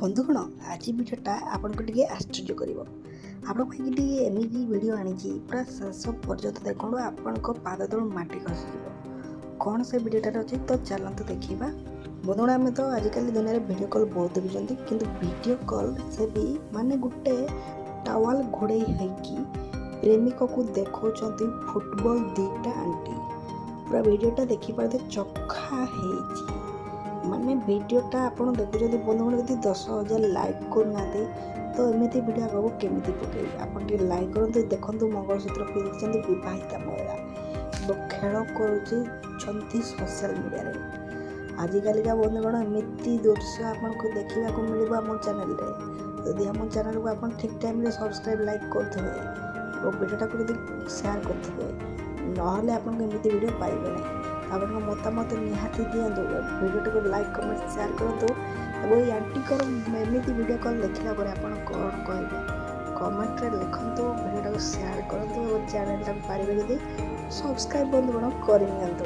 ବନ୍ଧୁଗଣ ଆଜି ଭିଡ଼ିଓଟା ଆପଣଙ୍କୁ ଟିକେ ଆଶ୍ଚର୍ଯ୍ୟ କରିବ। ଆପଣ ପାଇଁ ଟିକେ ଏମିତି ଭିଡ଼ିଓ ଆଣିଛି ପୁରା ଶେଷ ପର୍ଯ୍ୟନ୍ତ ଦେଖନ୍ତୁ, ଆପଣଙ୍କ ପାଦ ତଳୁ ମାଟି ଖସିଯିବ। କ'ଣ ସେ ଭିଡ଼ିଓଟାରେ ଅଛି ତ ଚାଲନ୍ତୁ ଦେଖିବା। ବନ୍ଧୁଗଣ ଆମେ ତ ଆଜିକାଲି ଦୁନିଆରେ ଭିଡ଼ିଓ କଲ୍ ବହୁତ ଦେଖୁଛନ୍ତି, କିନ୍ତୁ ଭିଡ଼ିଓ କଲ୍ ସେ ବି ମାନେ ଗୋଟେ ଟାୱାଲ ଘୋଡ଼େଇ ହେଇକି ପ୍ରେମିକକୁ ଦେଖାଉଛନ୍ତି ଫୁଟବଲ ଦୁଇଟା ଆଣ୍ଟି। ପୁରା ଭିଡ଼ିଓଟା ଦେଖିପାରୁଥିବେ ଚୋଖା ହେଇଛି। ମାନେ ଭିଡ଼ିଓଟା ଆପଣ ଦେଖୁଛନ୍ତି ବନ୍ଧୁଗଣ, ଯଦି 10,000 ଲାଇକ୍ କରୁନାହାନ୍ତି ତ ଏମିତି ଭିଡ଼ିଓ ଆଗକୁ କେମିତି ପକାଇବେ। ଆପଣ ଟିକେ ଲାଇକ୍ କରନ୍ତୁ। ଦେଖନ୍ତୁ ମଙ୍ଗଳସୂତ୍ର ପିନ୍ଧିଛନ୍ତି ବିବାହିତା ମହିଳା ଏବଂ ଖେଳ କରୁଛନ୍ତି ସୋସିଆଲ ମିଡ଼ିଆରେ। ଆଜିକାଲିକା ବନ୍ଧୁଗଣ ଏମିତି ଦୃଶ୍ୟ ଆପଣଙ୍କୁ ଦେଖିବାକୁ ମିଳିବ ଆମ ଚ୍ୟାନେଲରେ। ଯଦି ଆମ ଚ୍ୟାନେଲକୁ ଆପଣ ଠିକ୍ ଟାଇମ୍ରେ ସବସ୍କ୍ରାଇବ୍ ଲାଇକ୍ କରୁଥିବେ ଏବଂ ଭିଡ଼ିଓଟାକୁ ଯଦି ସେୟାର କରୁଥିବେ, ନହେଲେ ଆପଣଙ୍କୁ ଏମିତି ଭିଡ଼ିଓ ପାଇବେ ନାହିଁ। ଆପଣଙ୍କ ମତାମତ ନିହାତି ଦିଅନ୍ତୁ, ଭିଡ଼ିଓଟିକୁ ଲାଇକ୍ କମେଣ୍ଟ ସେୟାର କରନ୍ତୁ ଏବଂ ଏଇ ଆଣ୍ଟିଙ୍କର ଏମିତି ଭିଡ଼ିଓ କଲ୍ ଦେଖିଲା ପରେ ଆପଣ କ'ଣ କହିବେ କମେଣ୍ଟରେ ଲେଖନ୍ତୁ। ଭିଡ଼ିଓଟାକୁ ସେୟାର କରନ୍ତୁ ଏବଂ ଚ୍ୟାନେଲଟାକୁ ପାରିବେ ଯଦି ସବସ୍କ୍ରାଇବ୍ ବନ୍ଧୁଗଣ କରିନିଅନ୍ତୁ।